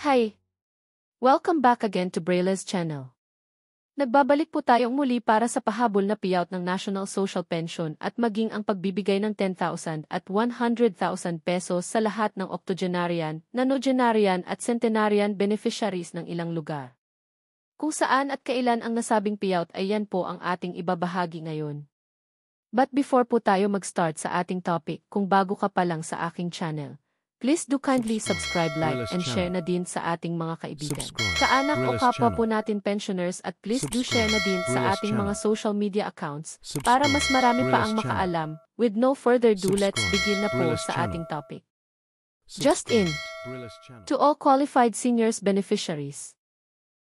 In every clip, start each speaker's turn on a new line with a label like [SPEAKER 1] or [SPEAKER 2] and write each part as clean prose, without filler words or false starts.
[SPEAKER 1] Hi! Welcome back again to Braile's channel. Nagbabalik po tayong muli para sa pahabol na payout ng National Social Pension at maging ang pagbibigay ng 10,000 at 100,000 pesos sa lahat ng octogenarian, nonagenarian at centenarian beneficiaries ng ilang lugar. Kung saan at kailan ang nasabing payout ay yan po ang ating ibabahagi ngayon. But before po tayo mag-start sa ating topic, kung bago ka pa lang sa aking channel, please do kindly subscribe, like, and share na din sa ating mga kaibigan. Kaanak o kapwa po natin pensioners at please do share na din sa ating mga social media accounts para mas marami pa ang makaalam. With no further ado, let's begin na po sa ating topic. Just in. To all qualified seniors beneficiaries.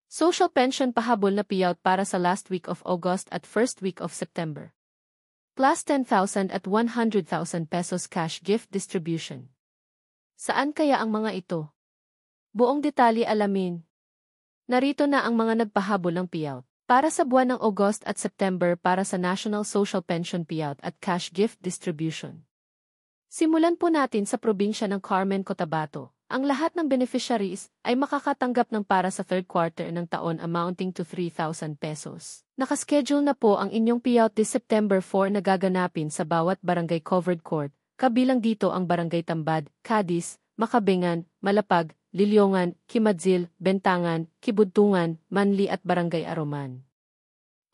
[SPEAKER 1] Social pension pahabol na payout para sa last week of August at first week of September. Plus 10,000 at 100,000 pesos cash gift distribution. Saan kaya ang mga ito? Buong detalye alamin. Narito na ang mga nagpahabol ng payout. Para sa buwan ng August at September para sa National Social Pension Payout at Cash Gift Distribution. Simulan po natin sa probinsya ng Carmen, Cotabato. Ang lahat ng beneficiaries ay makakatanggap ng para sa third quarter ng taon amounting to 3,000 pesos. Nakaschedule na po ang inyong payout this September 4 na gaganapin sa bawat barangay covered court. Kabilang dito ang Barangay Tambad, Cadiz, Makabengan, Malapag, Lilyongan, Kimadzil, Bentangan, Kibudtungan, Manli at Barangay Aroman.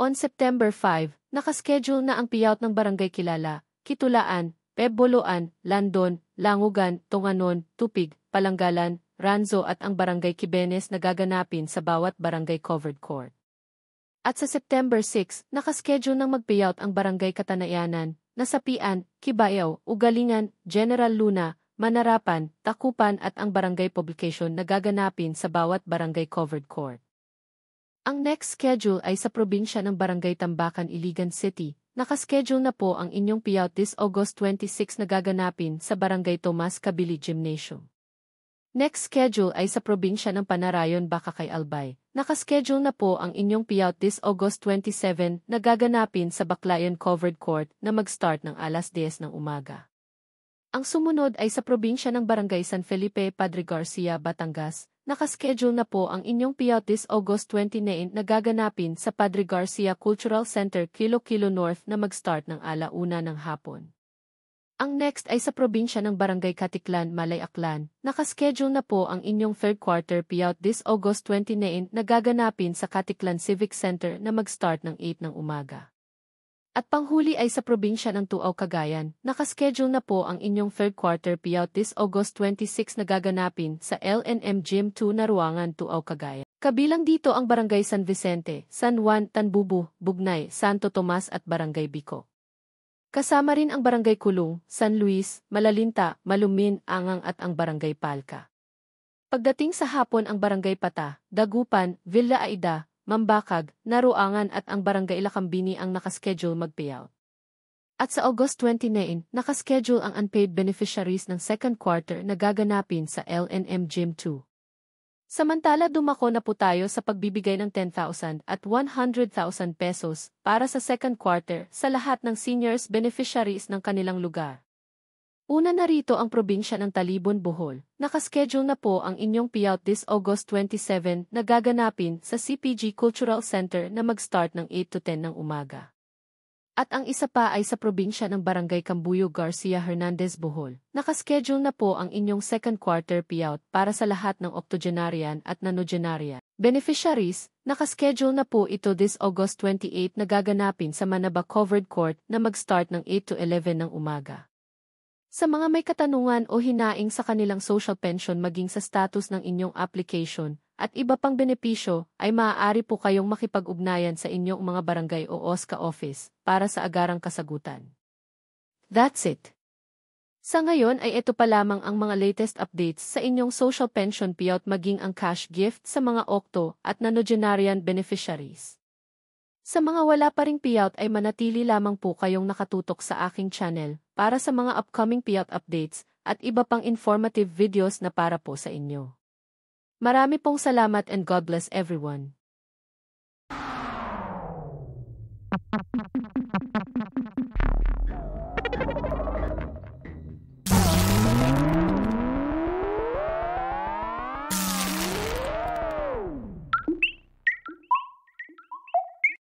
[SPEAKER 1] On September 5, nakaschedule na ang payout ng Barangay Kilala, Kitulaan, Peboloan, Landon, Langugan, Tunganon, Tupig, Palanggalan, Ranzo at ang Barangay Kibenes na gaganapin sa bawat barangay covered court. At sa September 6, nakaschedule ng mag-payout ang Barangay Katanayanan, Nasapian, Kibayaw, Ugalingan, General Luna, Manarapan, Takupan at ang barangay publication na gaganapin sa bawat barangay covered court. Ang next schedule ay sa probinsya ng Barangay Tambacan, Iligan City. Nakaschedule na po ang inyong payout this August 26 na gaganapin sa Barangay Tomas Kabili Gymnasium. Next schedule ay sa probinsya ng Panarayon, Bakakay, Albay. Nakaschedule na po ang inyong payout this August 27 na gaganapin sa Baclayan Covered Court na mag-start ng alas 10 ng umaga. Ang sumunod ay sa probinsya ng Barangay San Felipe, Padre Garcia, Batangas. Nakaschedule na po ang inyong payout this August 29 na gaganapin sa Padre Garcia Cultural Center, Kilo North na mag-start ng ala-una ng hapon. Ang next ay sa probinsya ng Barangay Katiklan, Malay Aklan. Nakaschedule na po ang inyong third quarter payout this August 29 na gaganapin sa Katiklan Civic Center na mag-start ng 8 ng umaga. At panghuli ay sa probinsya ng Tuaw, Cagayan. Nakaschedule na po ang inyong third quarter payout this August 26 na gaganapin sa LNM Gym 2 na ruangan, Tuaw, Cagayan. Kabilang dito ang Barangay San Vicente, San Juan, Tanbubu, Bugnay, Santo Tomas at Barangay Bico. Kasama rin ang Barangay Kulong, San Luis, Malalinta, Malumin, Angang at ang Barangay Palca. Pagdating sa hapon ang Barangay Pata, Dagupan, Villa Aida, Mambakag, Naruangan at ang Barangay Lakambini ang nakaschedule mag-payout. At sa August 29, nakaschedule ang unpaid beneficiaries ng second quarter na gaganapin sa LNM Gym 2. Samantala dumako na po tayo sa pagbibigay ng 10,000 at 100,000 pesos para sa second quarter sa lahat ng seniors beneficiaries ng kanilang lugar. Una na rito ang probinsya ng Talibon, Bohol. Nakaschedule na po ang inyong payout this August 27 na gaganapin sa CPG Cultural Center na mag-start ng 8 to 10 ng umaga. At ang isa pa ay sa probinsya ng Barangay Cambuyo, Garcia Hernandez, Bohol. Nakaschedule na po ang inyong second quarter payout para sa lahat ng octogenarian at nonagenarian beneficiaries. Nakaschedule na po ito this August 28 na gaganapin sa Manaba Covered Court na mag-start ng 8 to 11 ng umaga. Sa mga may katanungan o hinaing sa kanilang social pension maging sa status ng inyong application, at iba pang benepisyo, ay maaari po kayong makipag-ugnayan sa inyong mga barangay o OSCA office para sa agarang kasagutan. That's it. Sa ngayon ay ito pa lamang ang mga latest updates sa inyong social pension payout maging ang cash gift sa mga octo at nonagenarian beneficiaries. Sa mga wala pa ring payout ay manatili lamang po kayong nakatutok sa aking channel para sa mga upcoming payout updates at iba pang informative videos na para po sa inyo. Marami pong salamat and God bless everyone.